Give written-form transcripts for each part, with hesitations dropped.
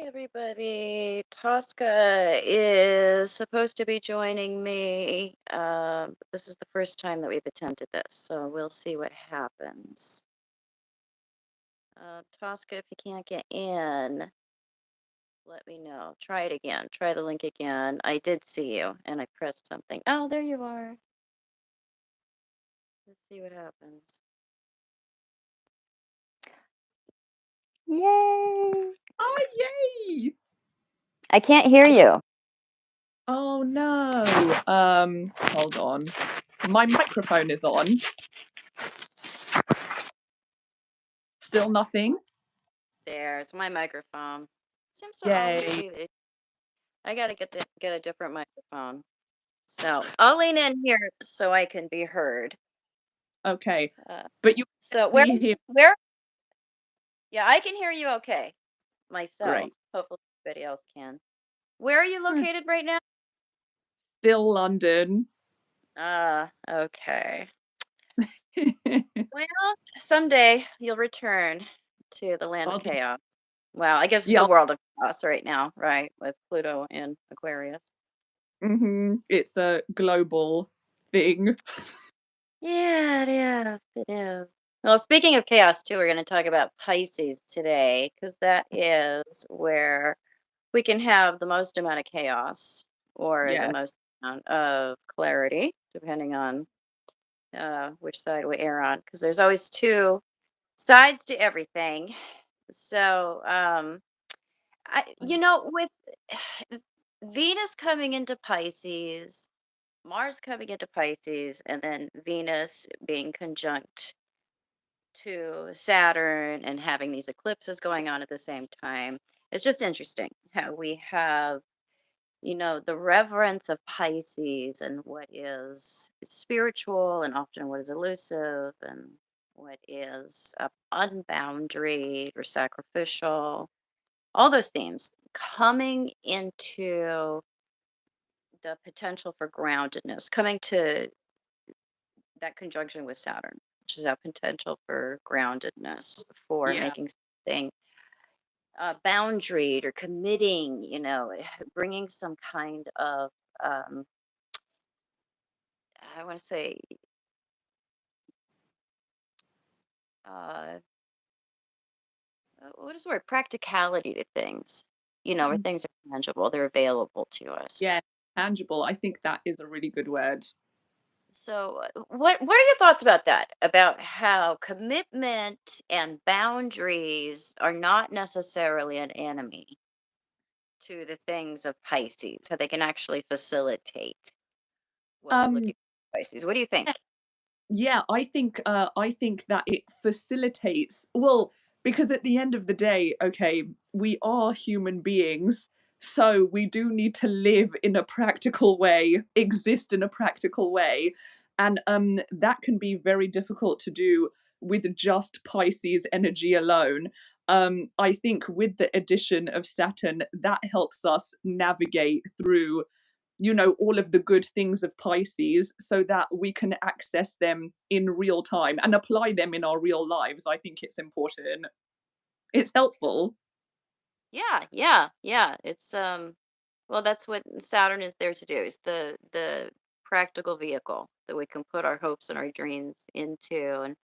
everybody. Tosca is supposed to be joining me. This is the first time that we've attempted this, so we'll see what happens. Tosca, if you can't get in, let me know. Try it again. Try the link again. I did see you, and I pressed something. Oh, there you are. Let's see what happens. Yay! Oh, yay! I can't hear you. Oh no. Hold on. My microphone is on. Still nothing. There's my microphone. Seems to Yay. always be the. I gotta get a different microphone. So I'll lean in here so I can be heard. Okay. Uh, But you so definitely hear where? Yeah, I can hear you okay myself. great. Hopefully everybody else can. Where are you located right now? Still London. Okay. Well, someday you'll return to the land of Well, chaos. Well, I guess it's the yeah. world of chaos right now, right? With Pluto in Aquarius. It's a global thing. Yeah, it is. It is. Well, speaking of chaos, too, we're going to talk about Pisces today because that is where we can have the most amount of chaos or the Yeah. most amount of clarity, depending on which side we err on, because there's always two sides to everything. So, with Venus coming into Pisces, Mars coming into Pisces, and then Venus being conjunct to Saturn and having these eclipses going on at the same time. It's just interesting how we have, the reverence of Pisces and what is spiritual and often what is elusive and what is unboundaried or sacrificial. All those themes coming into the potential for groundedness, coming to that conjunction with Saturn, which is that potential for groundedness, for Yeah. making something boundaried or committing, bringing some kind of, um, I want to say, uh, what is the word? Practicality to things, where things are tangible, they're available to us. Yeah. Tangible. I think that is a really good word. So, what are your thoughts about that? About how commitment and boundaries are not necessarily an enemy to the things of Pisces, how they can actually facilitate what we're Um looking for in Pisces. What do you think? Yeah, I think that it facilitates, well, because at the end of the day, okay, we are human beings, so we do need to live in a practical way, exist in a practical way, and that can be very difficult to do with just Pisces energy alone. I think with the addition of Saturn, that helps us navigate through, all of the good things of Pisces so that we can access them in real time and apply them in our real lives. I think it's important. It's helpful. Yeah, yeah, yeah. It's well, that's what Saturn is there to do. Is the practical vehicle that we can put our hopes and our dreams into and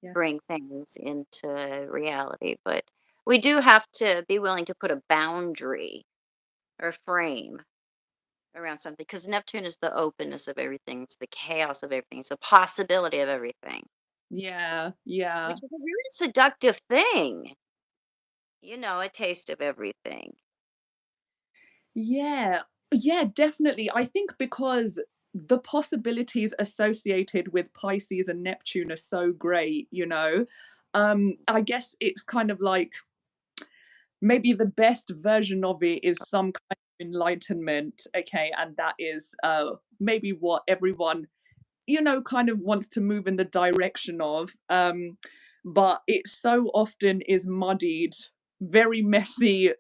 Yes. bring things into reality. But we do have to be willing to put a boundary or frame around something because Neptune is the openness of everything, it's the chaos of everything, it's the possibility of everything, Yeah, yeah. which is a really seductive thing. A taste of everything. Yeah. Yeah, definitely. I think because the possibilities associated with Pisces and Neptune are so great. I guess it's kind of like maybe the best version of it is some kind of enlightenment, okay, and that is maybe what everyone kind of wants to move in the direction of. But it so often is muddied, very messy,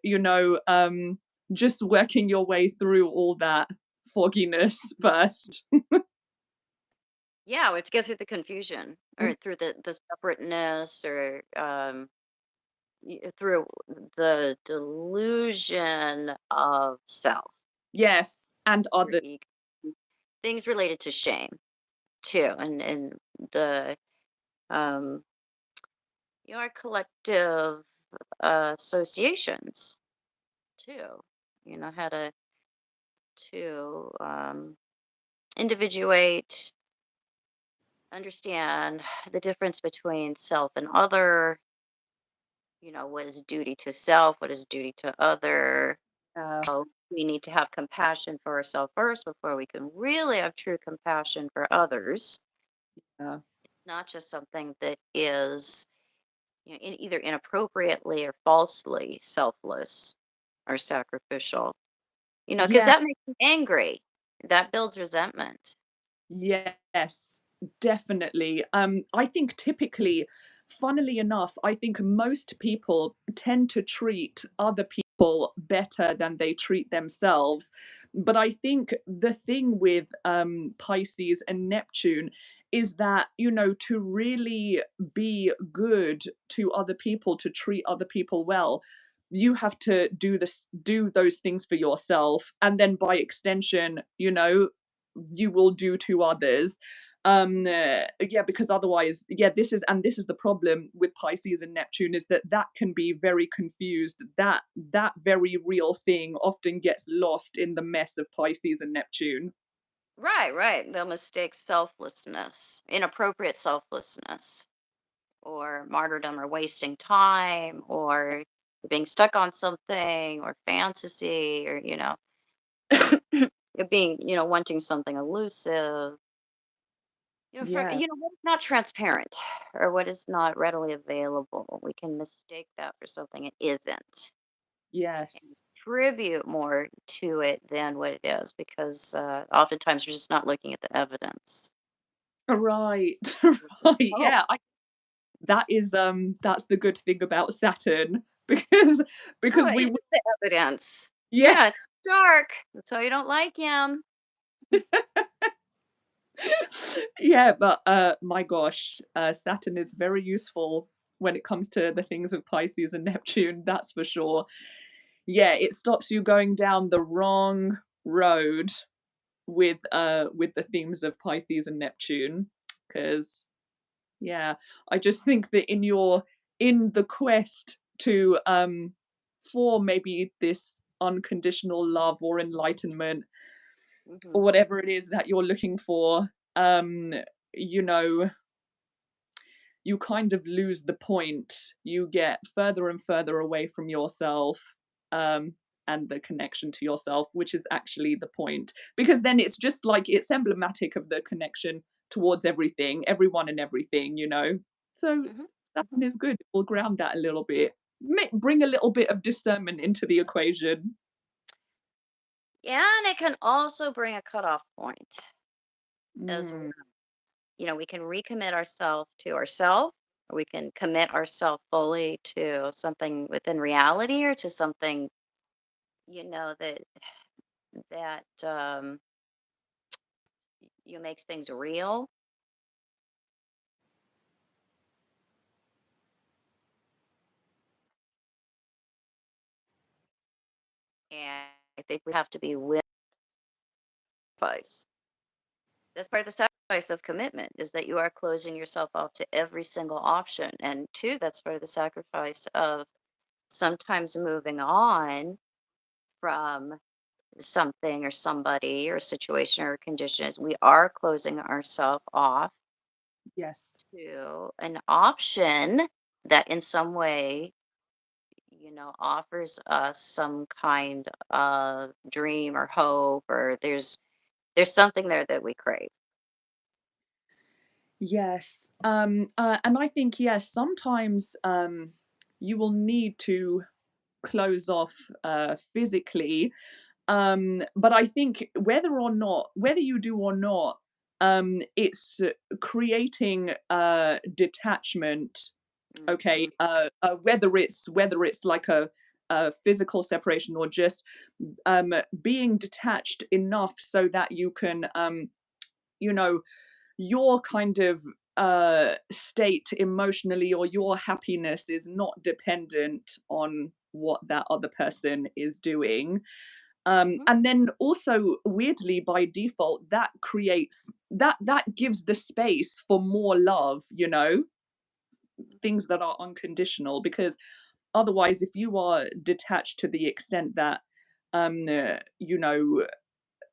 just working your way through all that fogginess first. Yeah, we have to go through the confusion or through the separateness or through the delusion of self, Yes, and your other. ego, things related to shame too, and the um, your collective associations too. How to individuate, understand the difference between self and other. What is duty to self, what is duty to other. Yeah, So we need to have compassion for ourselves first before we can really have true compassion for others. yeah, Not just something that is either inappropriately or falsely selfless or sacrificial. Because yeah. that makes me angry. That builds resentment. Yes, definitely. I think typically, funnily enough, I think most people tend to treat other people better than they treat themselves. But I think the thing with Pisces and Neptune is that, to really be good to other people, to treat other people well, you have to do those things for yourself, and then by extension, you will do to others. Yeah, because otherwise, yeah, this is the problem with Pisces and Neptune, is that can be very confused. That very real thing often gets lost in the mess of Pisces and Neptune. Right, right. They'll mistake selflessness, inappropriate selflessness, or martyrdom, or wasting time, or being stuck on something, or fantasy, or it being wanting something elusive. For Yeah. what is not transparent, or what is not readily available, we can mistake that for something it isn't, and Yes. attribute more to it than what it is, because oftentimes we're just not looking at the evidence. Right. Right. Oh, Yeah. That's the good thing about Saturn, because oh, because it we is the evidence. yeah. Yeah, it's dark. That's why you don't like him. Yeah, but my gosh, Saturn is very useful when it comes to the things of Pisces and Neptune, that's for sure. Yeah, it stops you going down the wrong road with the themes of Pisces and Neptune. Because yeah, I just think that in the quest to for maybe this unconditional love or enlightenment, or Hmm. whatever it is that you're looking for, um, you know, you kind of lose the point. You get further and further away from yourself, um, and the connection to yourself, which is actually the point. Because then it's just like it's emblematic of the connection towards everything, everyone and everything. So Hmm. Saturn is good. It will ground that a little bit. Bring a little bit of discernment into the equation. Yeah, and it can also bring a cutoff point as well. Mm, We can recommit ourselves to ourselves, or we can commit ourselves fully to something within reality, or to something, that makes things real. And I think we have to be with us. That's part of the sacrifice of commitment, is that you are closing yourself off to every single option. And two, that's part of the sacrifice of sometimes moving on from something or somebody or a situation or condition, is we are closing ourselves off yes. to an option that in some way offers us some kind of dream or hope, or there's something there that we crave. Yes. And I think, yes, sometimes you will need to close off physically. But I think whether you do or not, it's creating detachment. Okay, Hmm. whether it's like a physical separation, or just being detached enough so that you can, you know, you're kind of state emotionally, or your happiness is not dependent on what that other person is doing. Mhm, And then also weirdly by default that creates that gives the space for more love, you know, things that are unconditional, because otherwise if you are detached to the extent that you know,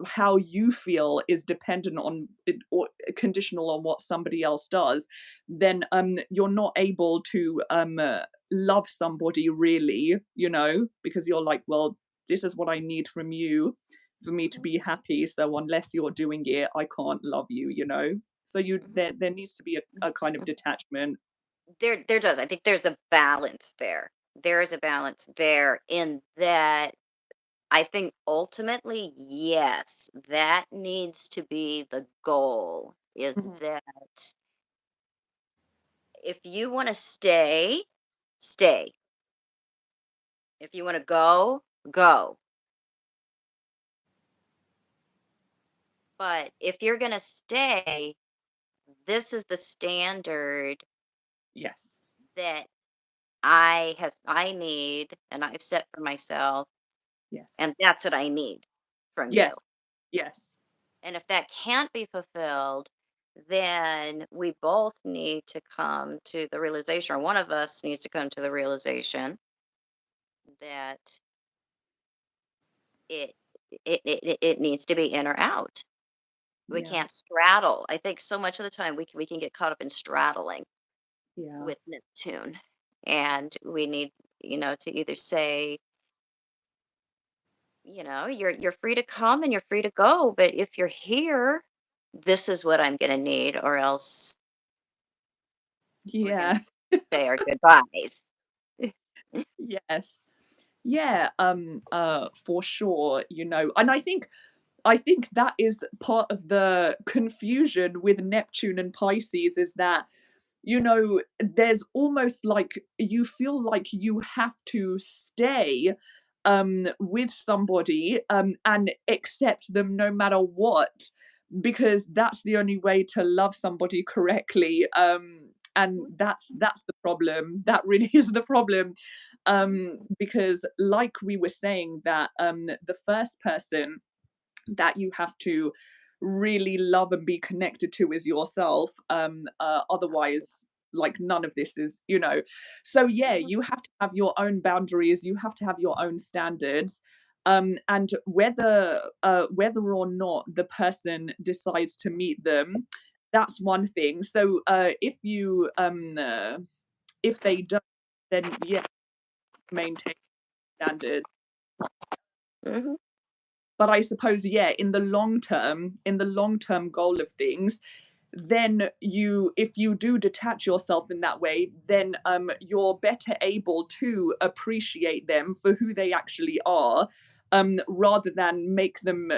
how you feel is dependent on it, or conditional on what somebody else does, then you're not able to love somebody really, you know, because you're like, well, this is what I need from you for me to mhm, be happy, so unless you're doing it I can't love you, you know. So you mhm, there needs to be a kind of mhm. detachment. There does. I think there's a balance there. There is a balance there in that I think ultimately, yes, that needs to be the goal, is Mhm. that if you want to stay, stay. If you want to go, go. But if you're going to stay, this is the standard Yes. that I need and I've set for myself, Yes. and that's what I need from you. Yes. Yes. And if that can't be fulfilled, then we both need to come to the realization, or one of us needs to come to the realization that it it needs to be in or out. We Yeah. can't straddle. I think so much of the time we can get caught up in straddling Yeah. with Neptune, and we need, to either say, you're free to come and you're free to go, but if you're here, this is what I'm going to need, or else we're going to Yeah. say our goodbyes. Yes. Yeah, for sure, you know, and I think that is part of the confusion with Neptune and Pisces, is that, you know, there's almost like you feel like you have to stay with somebody and accept them no matter what, because that's the only way to love somebody correctly. And that's the problem. That really is the problem. Because like we were saying, that the first person that you have to really love and be connected to is yourself. Otherwise, like none of this is, you know. So yeah, Mhm. you have to have your own boundaries, you have to have your own standards. And whether or not the person decides to meet them, that's one thing. So if they don't, then yeah, maintain standards. Mhm. But I suppose, yeah, in the long term goal of things, then if you do detach yourself in that way, then you're better able to appreciate them for who they actually are, rather than make them,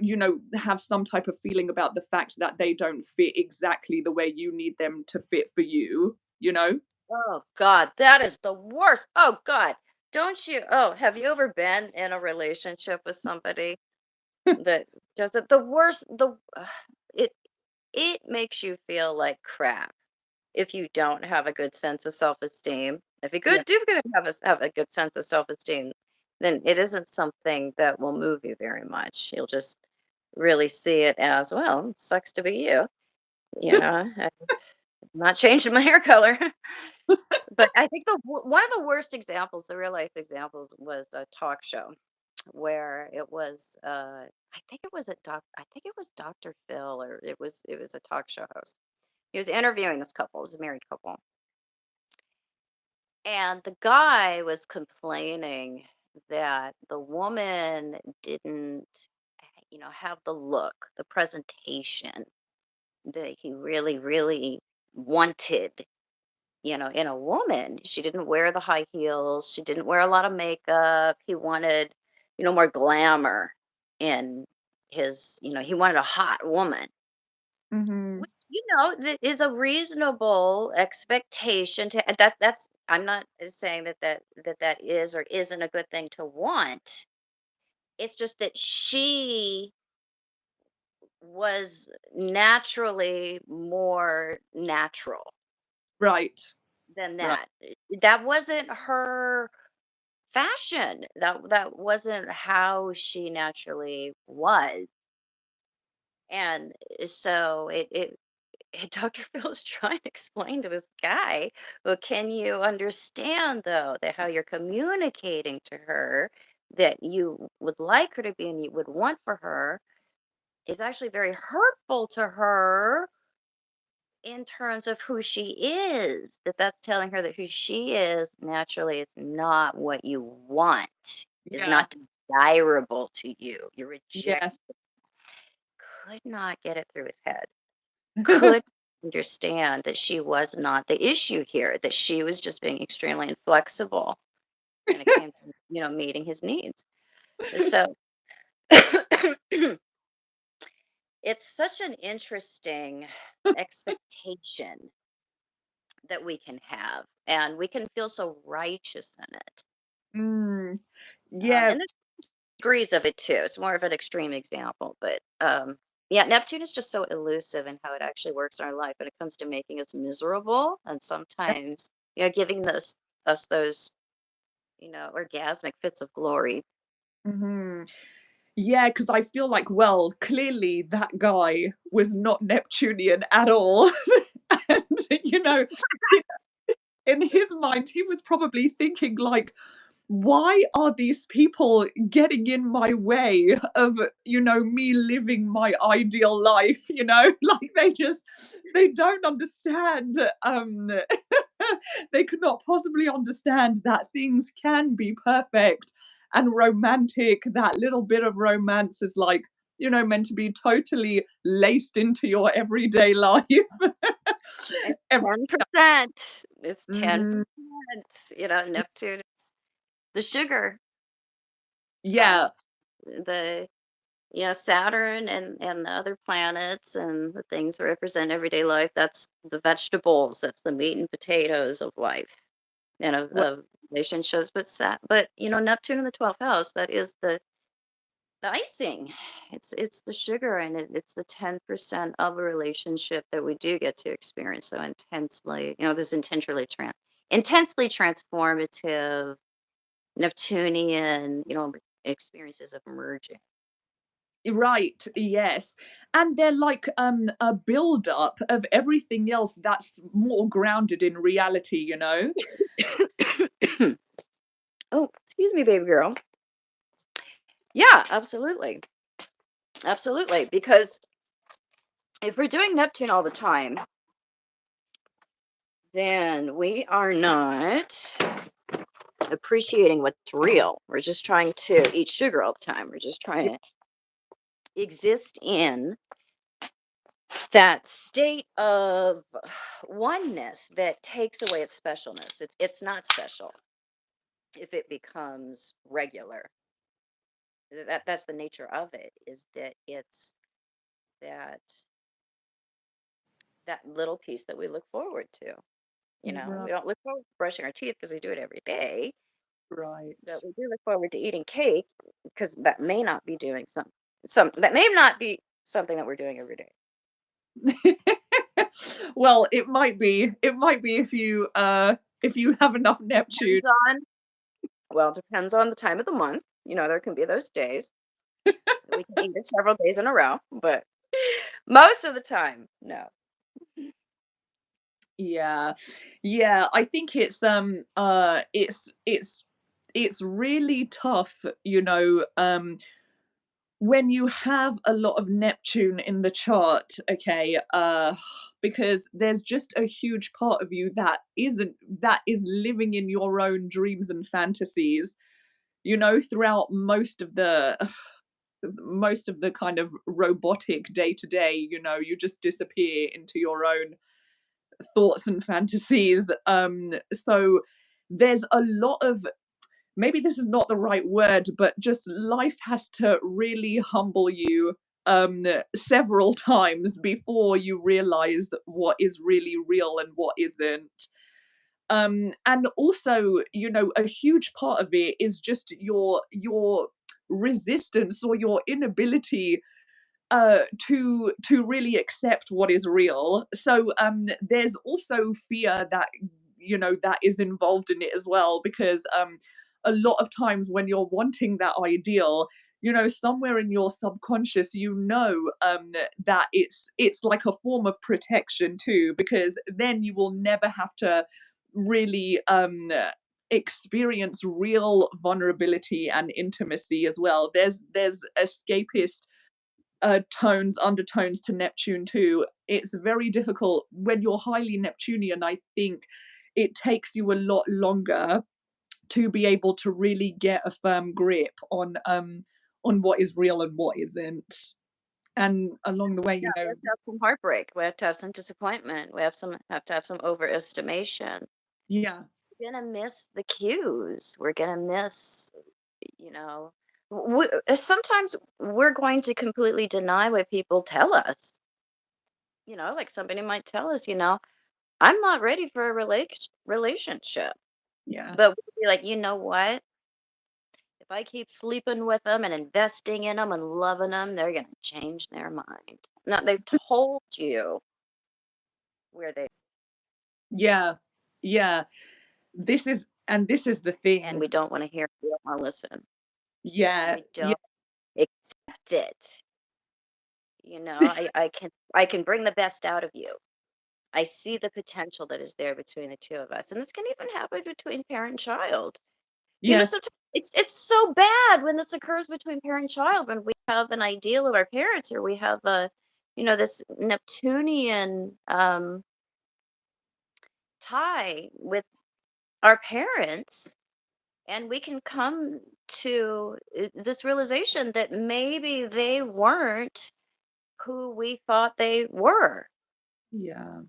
you know, have some type of feeling about the fact that they don't fit exactly the way you need them to fit for you, you know? Oh God, that is the worst. Oh God, don't you? Oh, have you ever been in a relationship with somebody that does it? The worst. It it makes you feel like crap if you don't have a good sense of self-esteem. If you Yeah. do have a good sense of self-esteem, then it isn't something that will move you very much. You'll just really see it as, well, sucks to be you. I'm not changing my hair color. But I think one of the worst examples, the real life examples, was a talk show where it was, I think it was Dr. Phil, or it was a talk show host. He was interviewing this couple. It was a married couple. And the guy was complaining that the woman didn't, have the look, the presentation that he really, really wanted, in a woman. She didn't wear the high heels. She didn't wear a lot of makeup. He wanted, more glamour in he wanted a hot woman. Hmm. Which, that is a reasonable expectation to, that's, I'm not saying that is or isn't a good thing to want. It's just that she was naturally more natural Right. than Right. that. That wasn't her fashion. That wasn't how she naturally was. And so Dr. Phil's trying to explain to this guy, well, can you understand though that how you're communicating to her that you would like her to be and you would want for her is actually very hurtful to her in terms of who she is. That's telling her that who she is naturally is not what you want, is Yeah. not desirable to you. You reject. Yes. Could not get it through his head. Could understand that she was not the issue here, that she was just being extremely inflexible when it came to, meeting his needs. So it's such an interesting expectation that we can have, and we can feel so righteous in it. Mm, yeah. And there's degrees of it too. It's more of an extreme example, but yeah, Neptune is just so elusive in how it actually works in our life when it comes to making us miserable, and sometimes, giving us those, orgasmic fits of glory. Mhm. Yeah, because I feel like, well, clearly that guy was not Neptunian at all. And, you know, i in his mind, he was probably thinking like, "Why are these people getting in my way of, me living my ideal life?" Like, they don't understand, they could not possibly understand that things can be perfect and romantic. That little bit of romance is like, meant to be totally laced into your everyday life. It's Every 10%. It's Mhm. 10%. Neptune is the sugar. Yeah, The Saturn and the other planets and the things that represent everyday life, that's the vegetables, that's the meat and potatoes of life and well, of relationships. But Neptune in the 12th house, that is the icing. It's the sugar, and it's the 10% of a relationship that we do get to experience so intensely. There's intensely transformative Neptunian, experiences of merging. right, yes. And they're like a build-up of everything else that's more grounded in reality. Oh, excuse me, baby girl. Yeah, absolutely. Absolutely. Because if we're doing Neptune all the time, then we are not appreciating what's real. We're just trying to eat sugar all the time. We're just trying to exist in that state of oneness that takes away its specialness. It's not special if it becomes regular. That's the nature of it, is that it's that that little piece that we look forward to. We Right, don't look forward to brushing our teeth because we do it every day, but right. we do look forward to eating cake because that may not be doing some that may not be something that we're doing every day. Well, it might be if you have enough Neptune. Depends on depends on the time of the month. There can be those days that we can eat it several days in a row, but most of the time, no. Yeah. Yeah, I think it's really tough, when you have a lot of Neptune in the chart, okay, because there's just a huge part of you that is living in your own dreams and fantasies, throughout most of the kind of robotic day to day, you just disappear into your own thoughts and fantasies. So there's a lot of, maybe this is not the right word, but just life has to really humble you several times before you realize what is really real and what isn't. And also, a huge part of it is just your resistance or your inability to really accept what is real. So there's also fear that that is involved in it as well, because a lot of times when you're wanting that ideal, somewhere in your subconscious, that it's like a form of protection too, because then you will never have to really experience real vulnerability and intimacy as well. There's escapist tones, undertones to Neptune too. It's very difficult when you're highly Neptunian. I think it takes you a lot longer to be able to really get a firm grip on what is real and what isn't. And along the way, Yeah, we have to have some heartbreak. We have to have some disappointment. We have to have some overestimation. yeah, We're gonna miss the cues. We're gonna miss, you know, sometimes we're going to completely deny what people tell us. Like somebody might tell us, I'm not ready for a relationship. yeah, But we'll be like, you know what? If I keep sleeping with them and investing in them and loving them, they're gonna change their mind. No, they've told you where they, yeah, yeah. This is the and thing. we don't want to hear. We don't want to listen. Yeah, We yeah, don't accept it. I can bring the best out of you. I see the potential that is there between the two of us, and this can even happen between parent and child. yes, Sometimes it's so bad when this occurs between parent and child, when we have an ideal of our parents, or we have this Neptunian tie with our parents, and we can come to this realization that maybe they weren't who we thought they were. yeah,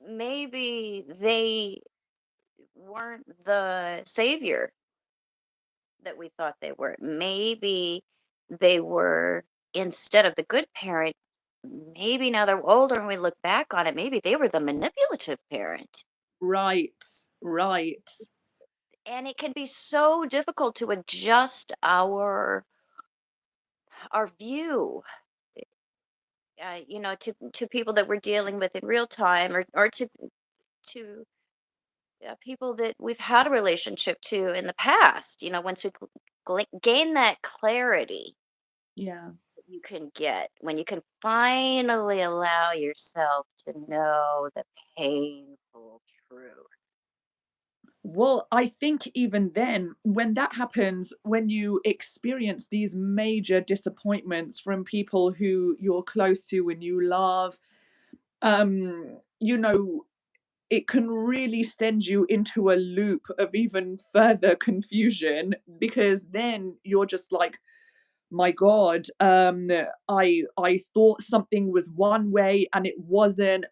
Maybe they weren't the savior that we thought they were. Maybe they were, instead of the good parent, maybe now they're older and we look back on it, maybe they were the manipulative parent. right, right. And it can be so difficult to adjust our view, to people that we're dealing with in real time, or to people that we've had a relationship to in the past. Once we gain that clarity Yeah. you can get, when you can finally allow yourself to know the painful truth. Well, I think even then, when that happens, when you experience these major disappointments from people who you're close to and you love, it can really send you into a loop of even further confusion, because then you're just like, my god, I thought something was one way and it wasn't.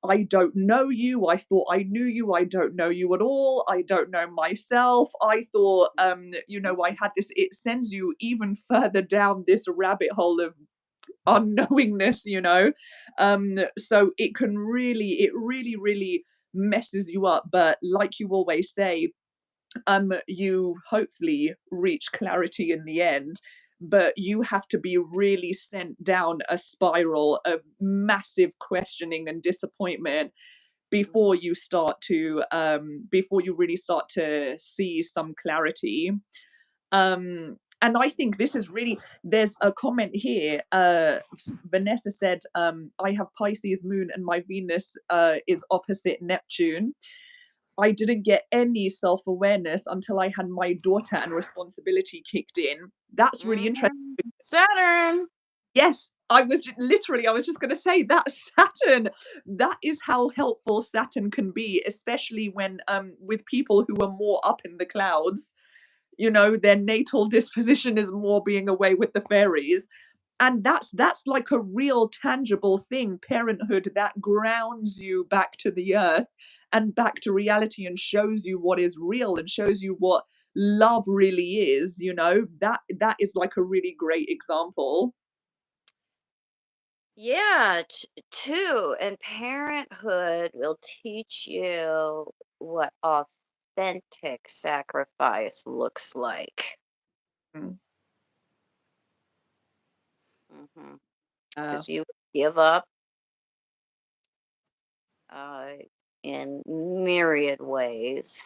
I don't know you. I thought I knew you. I don't know you at all. I don't know myself. I thought I had this. It sends you even further down this rabbit hole of unknowingness. So it really messes you up, but like you always say, you hopefully reach clarity in the end, but you have to be really sent down a spiral of massive questioning and disappointment before Mhm. you before you really start to see some clarity. And I think this is really, there's a comment here. Vanessa said, I have Pisces moon and my Venus is opposite Neptune. I didn't get any self awareness until I had my daughter and responsibility kicked in. That's really interesting. Saturn. Yes, I was just going to say that Saturn, that is how helpful Saturn can be, especially when with people who are more up in the clouds. Their natal disposition is more being away with the fairies, and that's like a real tangible thing, parenthood, that grounds you back to the earth and back to reality, and shows you what is real and shows you what love really is. That is like a really great example. Yeah, too. And parenthood will teach you what authentic sacrifice looks like. Mm. Hmm. Uh, because you give up uh, in myriad ways.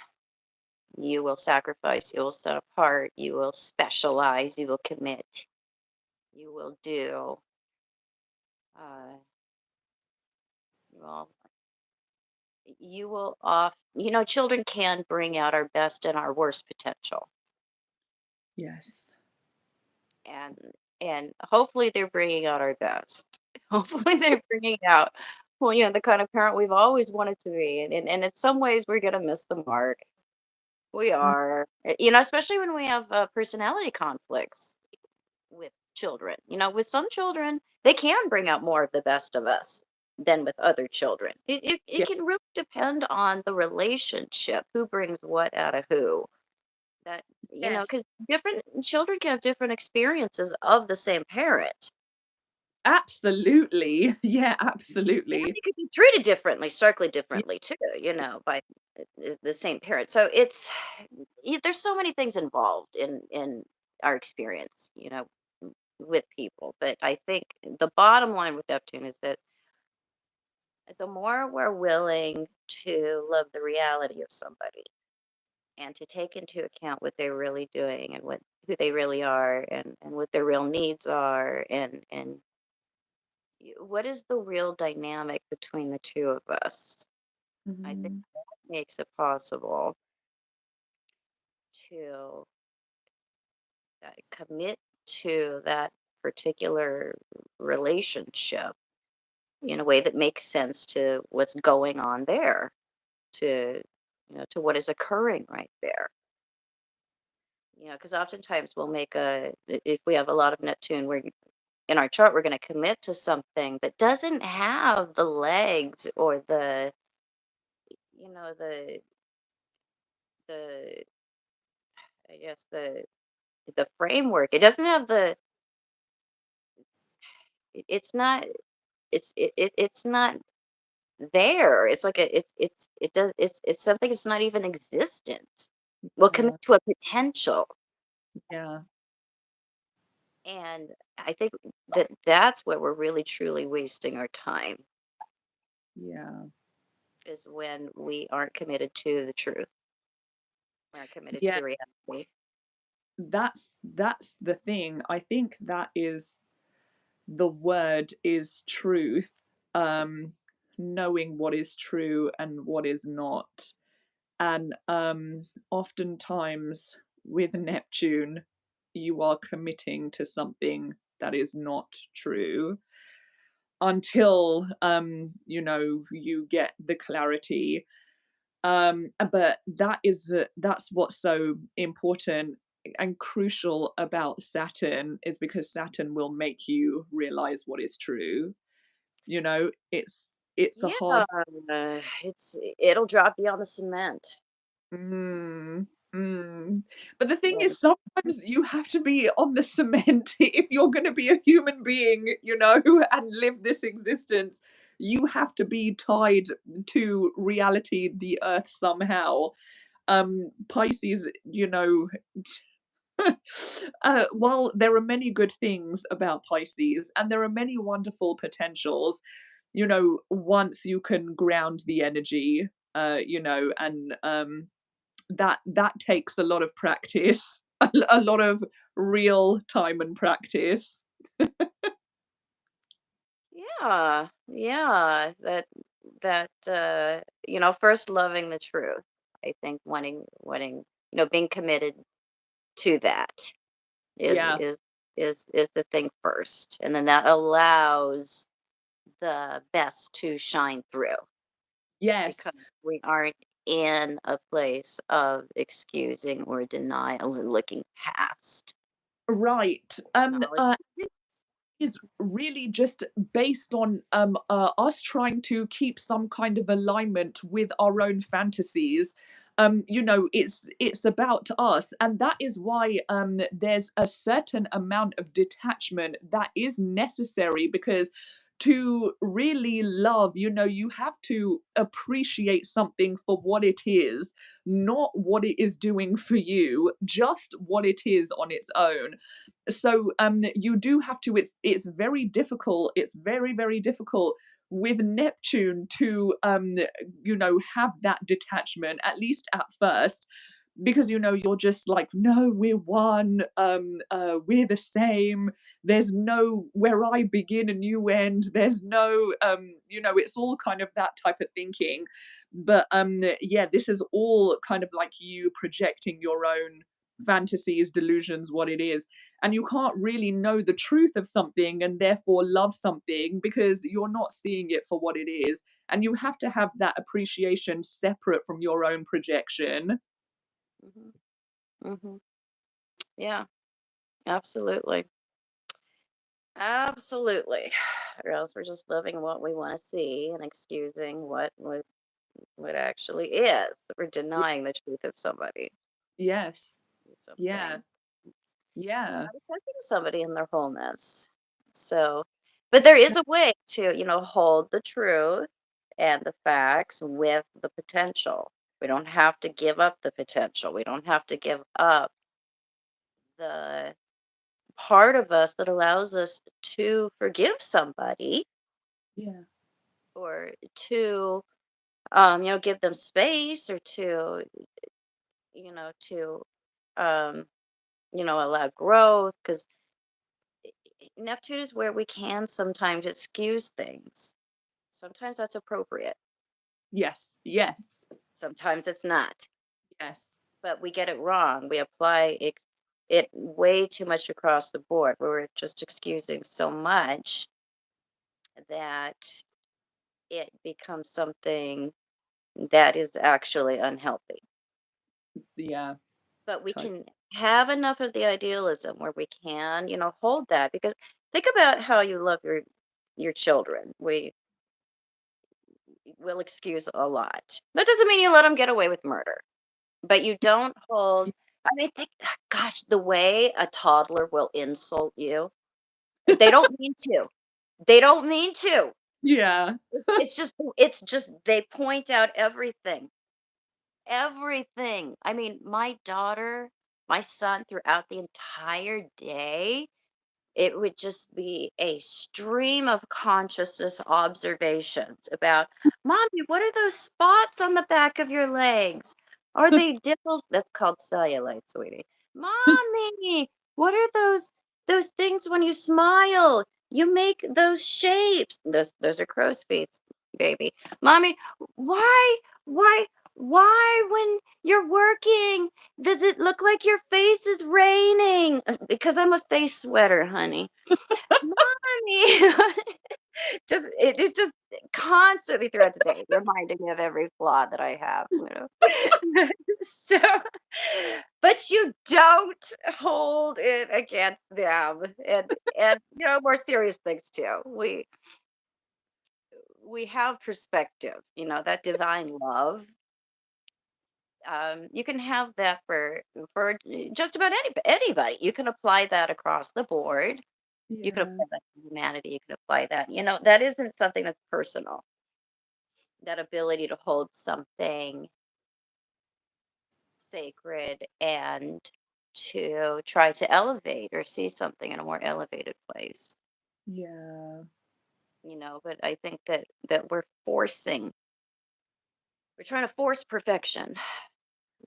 You will sacrifice, you will set apart, you will specialize, you will commit, you will do. Uh, well, you will off. Children can bring out our best and our worst potential, yes. and hopefully they're bringing out our best. Hopefully they're bringing out, well, the kind of parent we've always wanted to be, and in some ways we're gonna miss the mark. We Mm, are, especially when we have personality conflicts with children. With some children, they can bring out more of the best of us than with other children. It yeah. can really depend on the relationship, who brings what out of who. That, Yes. because different children can have different experiences of the same parent. Absolutely. Yeah, And absolutely. they could be treated differently, starkly differently too, by the same parent. So there's so many things involved in our experience, with people. But I think the bottom line with Neptune is that the more we're willing to love the reality of somebody and to take into account what they're really doing and who they really are, and what their real needs are, and what is the real dynamic between the two of us, I think Mhm. that makes it possible to commit to that particular relationship in a way that makes sense to what's going on there, to to what is occurring right there. Because oftentimes we'll if we have a lot of Neptune, we're in our chart, we're going to commit to something that doesn't have the legs, or the the I guess the framework. It doesn't have it's not, it's not there. It's like it's something that's not even existent. We'll commit Yeah, to a potential. yeah, And I think that that's where we're really truly wasting our time, yeah. is when we aren't committed to the truth. We aren't committed Yeah, to reality. that's the thing. I think that is the word is truth. Um, knowing what is true and what is not. And oftentimes with Neptune, you are committing to something that is not true until you get the clarity. But that's what's so important and crucial about Saturn, is because Saturn will make you realize what is true. It's a Yeah, hard. it'll drop you on the cement. Mm, mm. But the thing Well, is, sometimes you have to be on the cement if you're going to be a human being, and live this existence. You have to be tied to reality, the earth somehow. Pisces, while there are many good things about Pisces and there are many wonderful potentials, once you can ground the energy, and that takes a lot of practice, a lot of real time and practice. yeah, yeah. First loving the truth. I think being committed to that is Yeah. is is the thing first, and then that allows the best to shine through, because Yes. we aren't in a place of excusing or denial or looking past Right. knowledge. Is really just based on us trying to keep some kind of alignment with our own fantasies. It's about us, and that is why there's a certain amount of detachment that is necessary, because to really love, you have to appreciate something for what it is, not what it is doing for you, just what it is on its own. So you do have to, it's very difficult, it's very, very difficult with Neptune to have that detachment, at least at first, because you're just like, no, we're one, we're the same, there's no where I begin and you end, there's no it's all kind of that type of thinking. But yeah, this is all kind of like you projecting your own fantasies, delusions, what it is, and you can't really know the truth of something and therefore love something because you're not seeing it for what it is, and you have to have that appreciation separate from your own projection. Mhm. Mhm. Yeah, absolutely. Absolutely. Or else we're just living what we want to see and excusing what actually is. We're denying the truth of somebody, Yes. Yeah. something. You're Yeah. not accepting somebody in their wholeness. So, but there is a way to, hold the truth and the facts with the potential. We don't have to give up the potential. We don't have to give up the part of us that allows us to forgive somebody Yeah. or to give them space or to to um allow growth, because Neptune is where we can sometimes excuse things. Sometimes that's appropriate, Yes. Yes. sometimes it's not, Yes. but we get it wrong. We apply it way too much across the board, where we're just excusing so much that it becomes something that is actually unhealthy. Yeah. But we To can have enough of the idealism where we can, hold that, because think about how you love your children. We will excuse a lot. That doesn't mean you let them get away with murder, but you don't hold. I mean, think, gosh, the way a toddler will insult you. They don't mean to. They don't mean to. Yeah. It's just they point out everything. Everything. I mean, my son, throughout the entire day, it would just be a stream of consciousness observations about, Mommy, what are those spots on the back of your legs? Are they dimples? That's called cellulite, sweetie. Mommy, what are those things when you smile? You make those shapes. Those are crow's feet, baby. Mommy, why, why, why when you're working, does it look like your face is raining? Because I'm a face sweater, honey. Mommy, it's just constantly throughout the day reminding me of every flaw that I have. So, but you don't hold it against them, and more serious things too. We have perspective, that divine love. You can have that for just about anybody. You can apply that across the board. You can Yeah. apply that to humanity. You can apply that. That isn't something that's personal. That ability to hold something sacred and to try to elevate or see something in a more elevated place. Yeah. But I think that we're trying to force perfection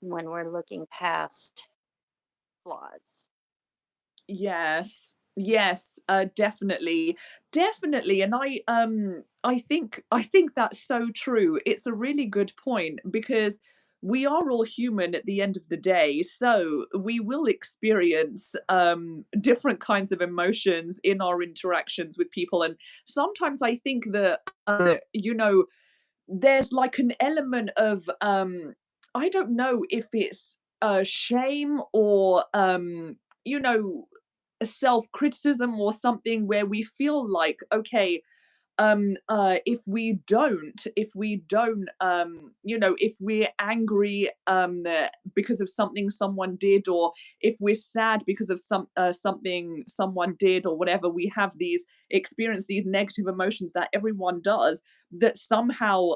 when we're looking past flaws. Yes. Yes, definitely. Definitely. And I think that's so true. It's a really good point because we are all human at the end of the day. So we will experience different kinds of emotions in our interactions with people. And sometimes I think that there's like an element of I don't know if it's shame or you know self criticism or something where we feel like, okay, if we're angry because of something someone did, or if we're sad because of something someone did, or whatever, we have these negative emotions that everyone does, that somehow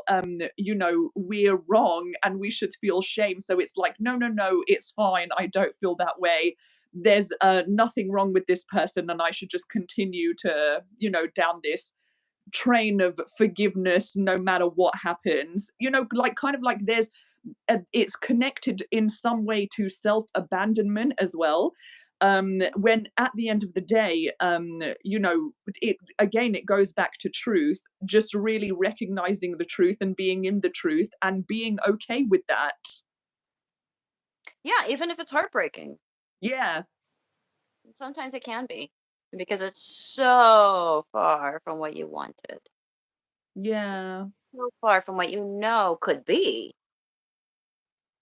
we're wrong and we should feel shame. So it's like, no, no, no, it's fine, I don't feel that way. There's nothing wrong with this person, and I should just continue to, down this train of forgiveness no matter what happens. Like, kind of like it's connected in some way to self abandonment as well. When at the end of the day, it goes back to truth, just really recognizing the truth and being in the truth and being okay with that. Yeah, even if it's heartbreaking. Yeah. Sometimes it can be because it's so far from what you wanted, Yeah. so far from what you know could be.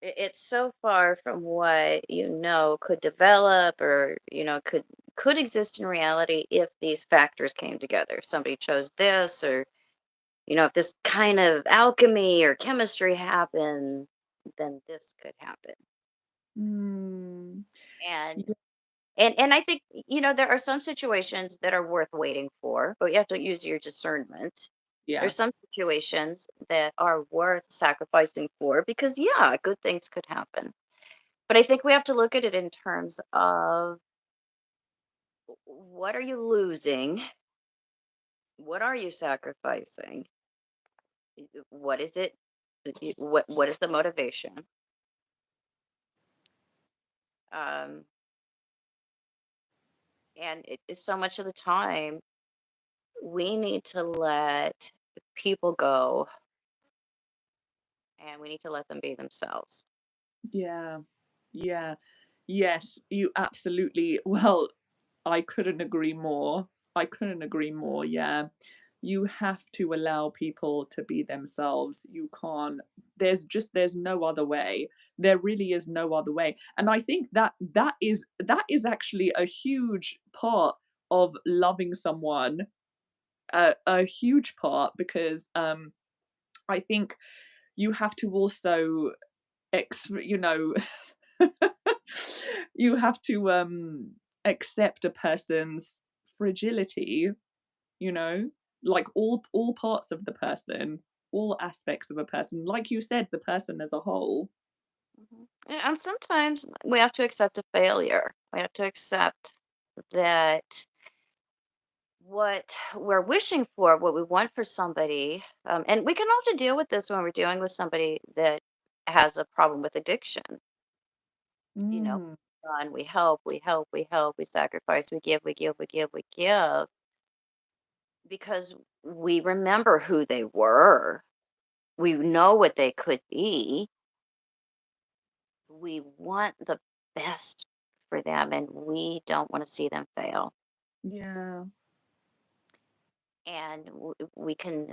It's so far from what you know could develop, or could exist in reality if these factors came together. If somebody chose this, or if this kind of alchemy or chemistry happened, then this could happen. Mm. And and I think, there are some situations that are worth waiting for, but you have to use your discernment. Yeah. There's some situations that are worth sacrificing for because, yeah, good things could happen. But I think we have to look at it in terms of what are you losing? What are you sacrificing? What is it? What is the motivation? Um, and so much of the time we need to let people go, and we need to let them be themselves. Yeah. Yeah. Yes, you absolutely, well, I couldn't agree more. I couldn't agree more. Yeah. You have to allow people to be themselves. You can't, there's no other way. There really is no other way. And I think that is actually a huge part of loving someone, a huge part, because I think you have to also ex you know you have to accept a person's fragility, you know like all parts of the person, all aspects of a person, like you said, the person as a whole. And sometimes we have to accept a failure. We have to accept that what we're wishing for, what we want for somebody, and we can often deal with this when we're dealing with somebody that has a problem with addiction. You know, Mm, and we help, we help, we help, we sacrifice, we give, we give, we give, we give, because we remember who they were. We know what they could be. We want the best for them, and we don't want to see them fail. yeah. And we can,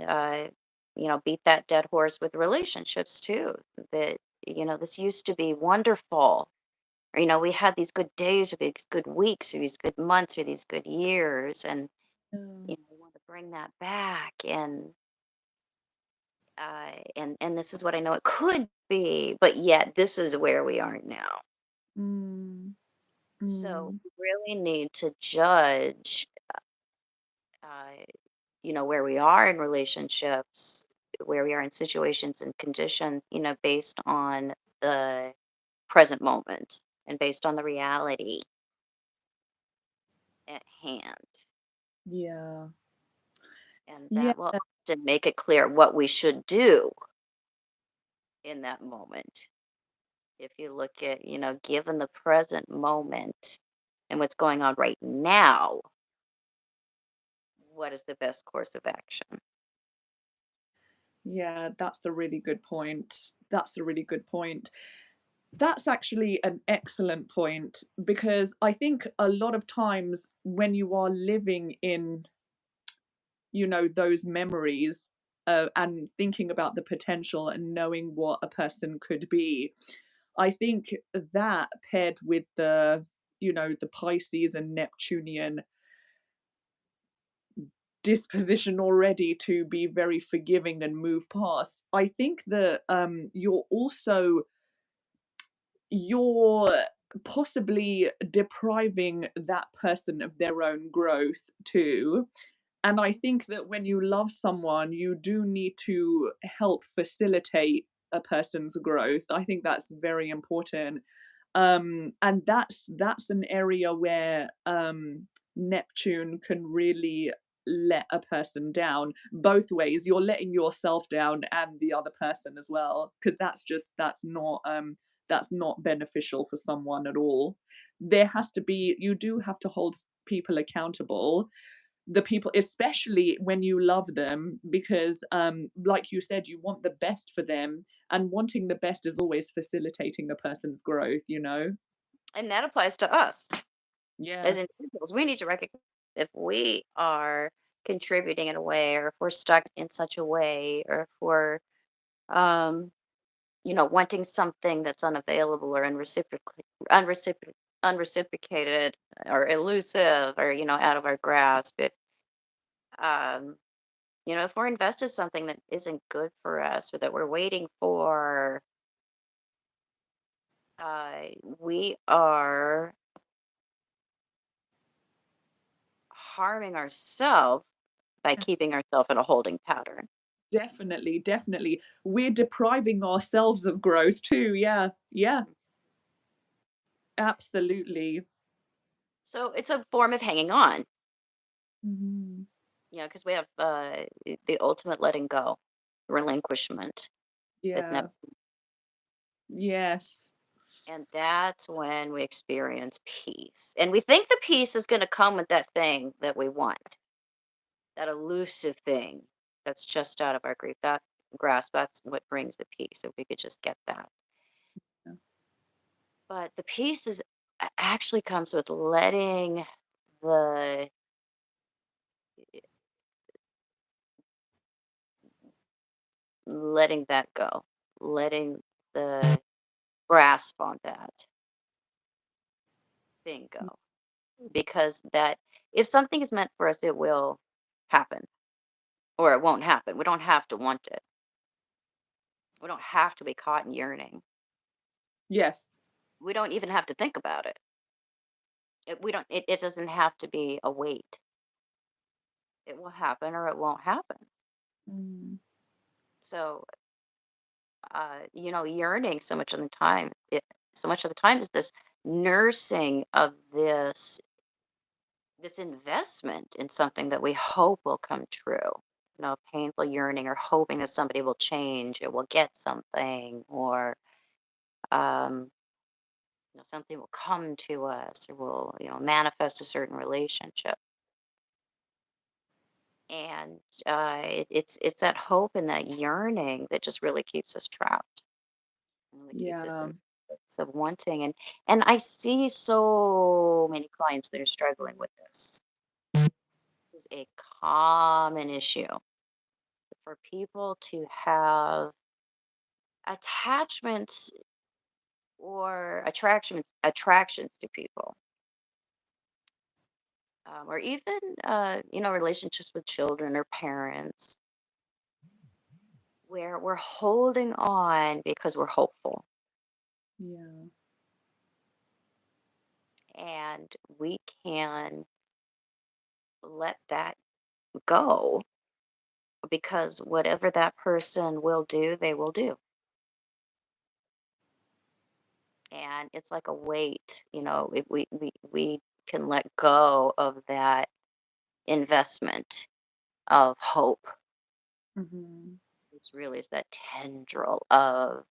beat that dead horse with relationships too. That, this used to be wonderful. Or, we had these good days, or these good weeks, or these good months, or these good years, and Yeah. we want to bring that back. And this is what I know it could be, but yet this is where we are now. Mm, So mm, we really need to judge, uh, where we are in relationships, where we are in situations and conditions, based on the present moment and based on the reality at hand. yeah. And Yeah. that will often make it clear what we should do in that moment. If you look at, given the present moment and what's going on right now, what is the best course of action? Yeah, that's a really good point. That's a really good point. That's actually an excellent point, because I think a lot of times when you are living in, those memories, and thinking about the potential and knowing what a person could be, I think that, paired with the Pisces and Neptunian disposition already to be very forgiving and move past. I think that you're possibly depriving that person of their own growth too. And I think that when you love someone, you do need to help facilitate a person's growth. I think that's very important. And that's an area where Neptune can really let a person down both ways. You're letting yourself down and the other person as well, because that's not beneficial for someone at all. You do have to hold people accountable, the people, especially when you love them, because like you said, you want the best for them, and wanting the best is always facilitating a person's growth, you know. And that applies to us Yeah. as individuals. We need to recognize if we are contributing in a way, or if we're stuck in such a way, or if we're, um, wanting something that's unavailable or unreciprocated, or elusive, or, out of our grasp. Um, if we're invested in something that isn't good for us, or that we're waiting for, we are harming ourselves by Yes. keeping ourselves in a holding pattern. Definitely, definitely. We're depriving ourselves of growth too. Yeah. Yeah. Absolutely. So it's a form of hanging on, Mhm. because we have the ultimate letting go, relinquishment with Yeah. Yes. and that's when we experience peace. And we think the peace is going to come with that thing that we want, that elusive thing that's just out of our grasp. That's what brings the peace. If we could just get that. Yeah. But the peace actually comes with the letting that go, letting the grasp on that thing go. Because that, if something is meant for us, it will happen, or it won't happen. We don't have to want it. We don't have to be caught in yearning. Yes. We don't even have to think about it. We don't. It doesn't have to be a wait. It will happen or it won't happen. Mm. So, yearning so much of the time is this nursing of this investment in something that we hope will come true. Painful yearning, or hoping that somebody will change, or will get something, or um, something will come to us, or will, manifest a certain relationship. And it's that hope and that yearning that just really keeps us trapped, and really keeps us Yeah. in of wanting. And I see so many clients that are struggling with this. This is a common issue for people to have attachments or attractions to people, or even relationships with children or parents, where we're holding on because we're hopeful, Yeah. and we can let that go, because whatever that person will do, they will do. And it's like a weight, if we can let go of that investment of hope, Mhm. which really is that tendril of,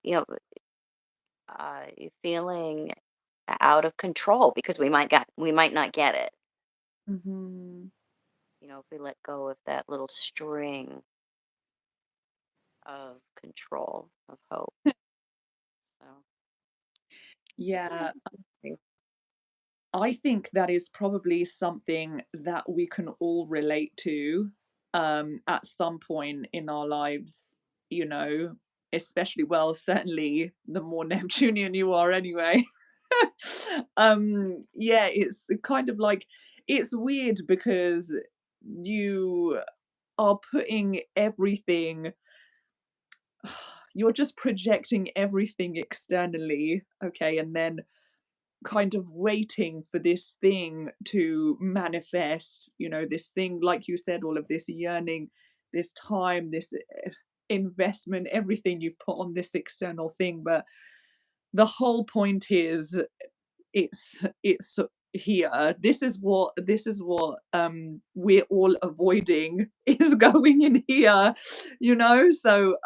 you know feeling out of control, because we might not get it, Mhm. if we let go of that little string of control of hope. So it's just Yeah. interesting. I think that is probably something that we can all relate to at some point in our lives, you know, especially, well, certainly the more Neptunian you are anyway. Yeah, it's kind of like, it's weird because you are putting everything you're just projecting everything externally, okay, and then kind of waiting for this thing to manifest, this thing, like you said, all of this yearning, this time, this investment, everything you've put on this external thing. But the whole point is it's here. This is what we're all avoiding is going in here, so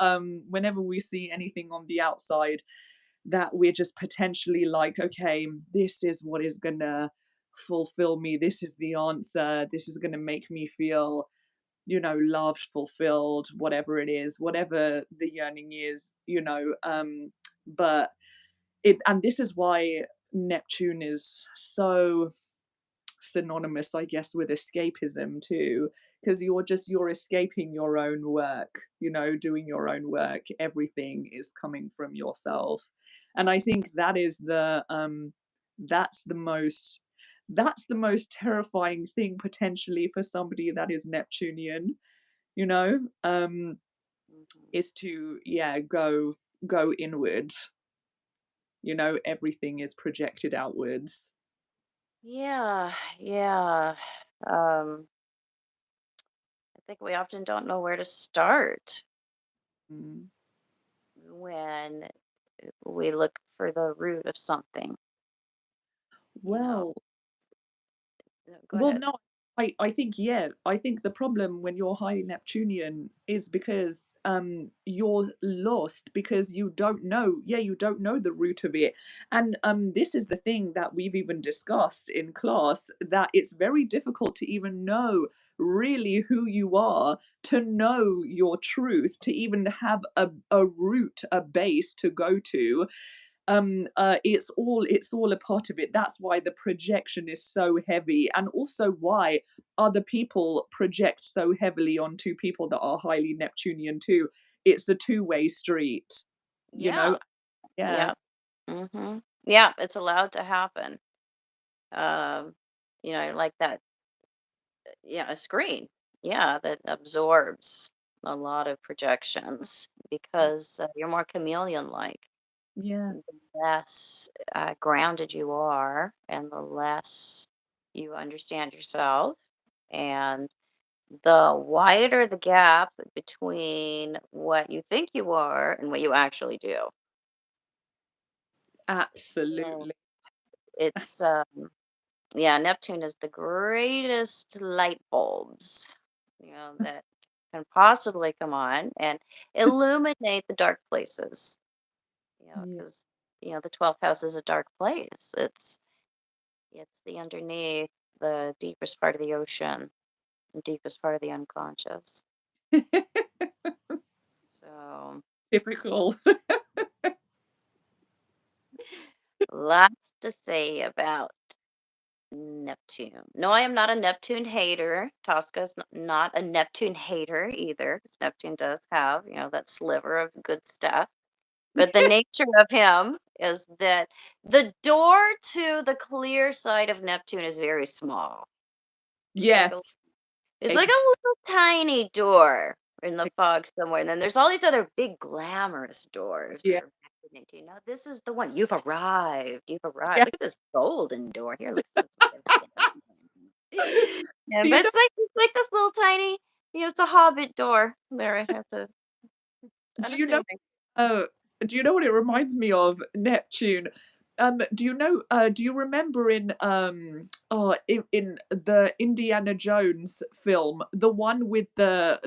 whenever we see anything on the outside that we're just potentially like, okay, this is what is gonna fulfill me, this is the answer, this is gonna make me feel, loved, fulfilled, whatever it is, whatever the yearning is, but and this is why Neptune is so synonymous, I guess, with escapism too, because you're escaping your own work, doing your own work. Everything is coming from yourself. And I think that's the most that's the most terrifying thing potentially for somebody that is Neptunian, you know, um, Mhm. is to, yeah, go inward. Everything is projected outwards. Yeah, yeah. Um, I think we often don't know where to start Mm. when we look for the root of something, you know. Well, Go Well, ahead. no, I think, yeah, I think the problem when you're highly Neptunian is because you're lost because you don't know, yeah, you don't know the root of it. And this is the thing that we've even discussed in class, that it's very difficult to even know really who you are, to know your truth, to even have a root, a base to go to. It's all a part of it. That's why the projection is so heavy, and also why other people project so heavily onto people that are highly Neptunian too. It's a two-way street, you know Yeah, yeah. yeah. Yeah, it's allowed to happen. Um, like that, yeah, a screen. Yeah, that absorbs a lot of projections because you're more chameleon-like. Yeah. The less grounded you are, and the less you understand yourself, and the wider the gap between what you think you are and what you actually do. So Absolutely. it's yeah, Neptune is the greatest light bulbs, that can possibly come on and illuminate the dark places. Yeah. Because the 12th house is a dark place. It's the underneath, the deepest part of the ocean, the deepest part of the unconscious. So Typical. lots to say about Neptune. No, I am not a Neptune hater. Tosca's not a Neptune hater either, because Neptune does have, that sliver of good stuff. But the nature of him is that the door to the clear side of Neptune is very small. It's like a Yes. it's like a Ex little tiny door in the fog somewhere. And then there's all these other big glamorous doors that Yeah. are beckoning to you. Now this is the one. You've arrived. You've arrived. Yeah. Look at this golden door here. Look at this. Yeah, Do but you know it's like this little tiny, it's a hobbit door. There I have to do you know unassuming. Uh, do you know what it reminds me of? Neptune. Do you remember in the Indiana Jones film, the one with the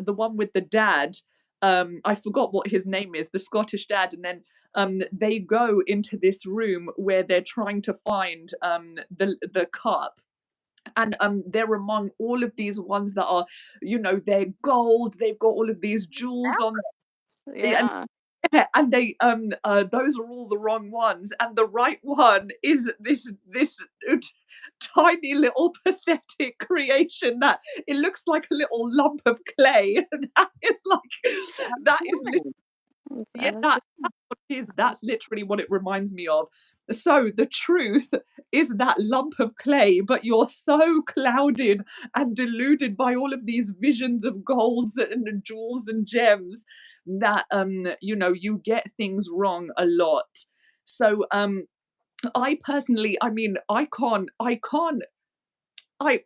dad, I forgot what his name is, the Scottish dad, and then they go into this room where they're trying to find the cup, and they're among all of these ones that are, they're gold, they've got all of these jewels on, and Yeah. yeah, and those are all the wrong ones, and the right one is this tiny little pathetic creation that it looks like a little lump of clay. That is like I'm that is lit assuming. yeah, I'm that assuming. That's literally what it reminds me of. So the truth is that lump of clay, but you're so clouded and deluded by all of these visions of golds and jewels and gems that you get things wrong a lot. So I personally, I mean,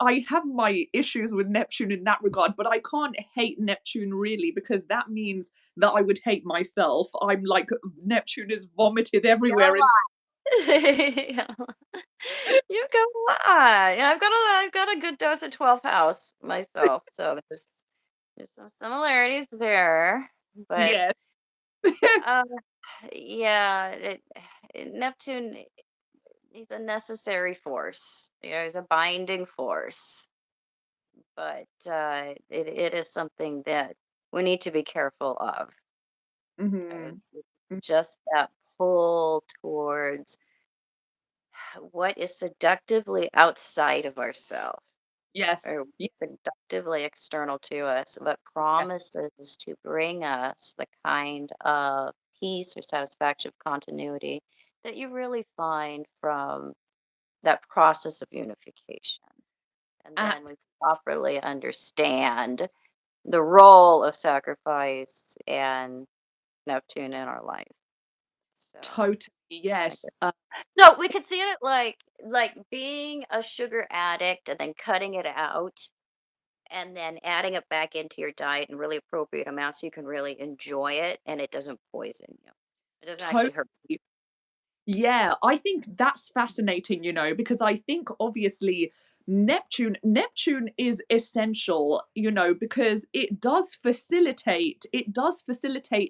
I have my issues with Neptune in that regard, but I can't hate Neptune really because that means that I would hate myself. I'm like Neptune is vomited You got everywhere a in lot. You got a lot. Yeah, I've got a good dose of 12th house myself, so there's some similarities there. But yeah. uh, yeah, Neptune, he's a necessary force. He's a binding force, but it is something that we need to be careful of. Mhm. It's just that pull towards what is seductively outside of ourselves, or Yes. seductively external to us, but Yeah. promises to bring us the kind of peace or satisfaction, continuity that you really find from that process of unification. And Uh, then we properly understand the role of sacrifice and Neptune in our life. So, totally. I Yes. guess. So we could see it like being a sugar addict and then cutting it out and then adding it back into your diet in really appropriate amounts so you can really enjoy it and it doesn't poison you. It doesn't Totally. actually hurt. Yeah, I think that's fascinating, because I think obviously Neptune is essential, because it does facilitate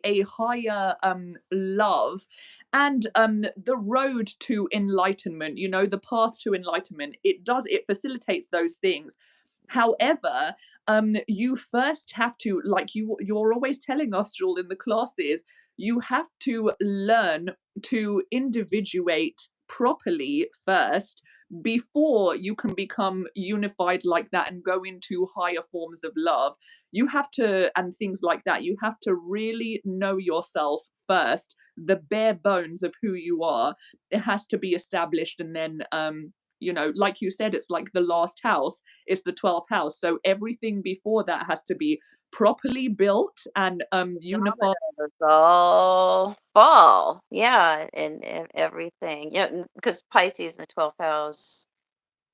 a higher love and the road to enlightenment, the path to enlightenment. It facilitates those things. However, you first have to, like you're always telling us, Jewel, in the classes, you have to learn to individuate properly first before you can become unified like that and go into higher forms of love. You have to, and things like that, you have to really know yourself first, the bare bones of who you are. It has to be established, and then like you said, it's like the last house, it's the 12th house, so everything before that has to be properly built and unified. Dominoes all fall. Yeah, and everything. Yeah, because Pisces in the 12th house,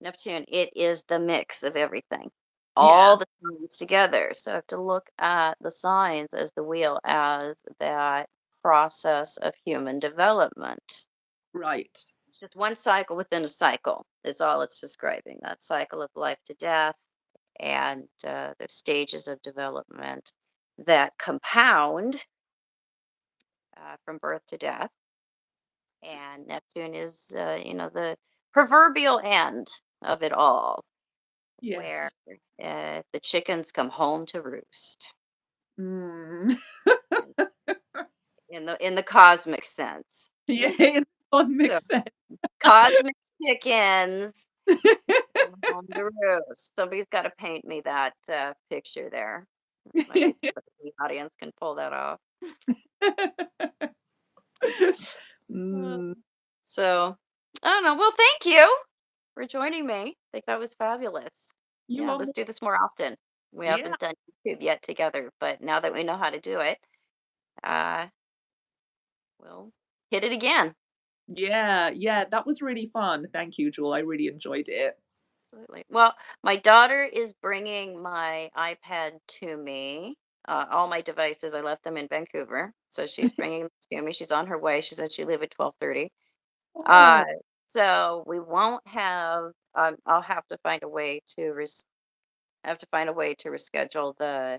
Neptune, it is the mix of everything. All Yeah. the signs together. So I have to look at the signs as the wheel as that process of human development. Right. It's just one cycle within a cycle, is all it's describing. That cycle of life to death and the stages of development that compound from birth to death. And Neptune is, the proverbial end of it all, where Yes. the chickens come home to roost Mm. in, in the cosmic sense. Yeah, it does So make sense. cosmic chickens come home to roost. Somebody's got to paint me that picture there. Maybe somebody in the audience can pull that off. Uh, Mm, So I don't know. Well, thank you for joining me. I think that was fabulous. you Yeah, are let's more, do this more often. We yeah, haven't done YouTube yet together, but now that we know how to do it, uh, we'll hit it again. yeah, yeah, that was really fun. Thank you, Jewel. I really enjoyed it. Absolutely. Well, my daughter is bringing my iPad to me. All my devices, I left them in Vancouver, so she's bringing them to me. She's on her way. She said she leave at 12:30. Uh, Oh, so we won't have. I'll have to find a way to I have to find a way to reschedule the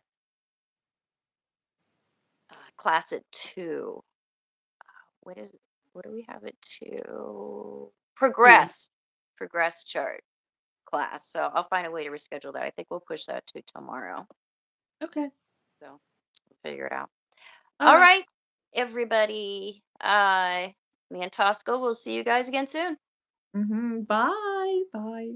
class at 2. What is it? What do we have it to? two. Progress chart class. So I'll find a way to reschedule that. I think we'll push that to tomorrow. Okay. So we'll figure it out. All All right. right, everybody. Me and Tosca will see you guys again soon. Bye. Bye.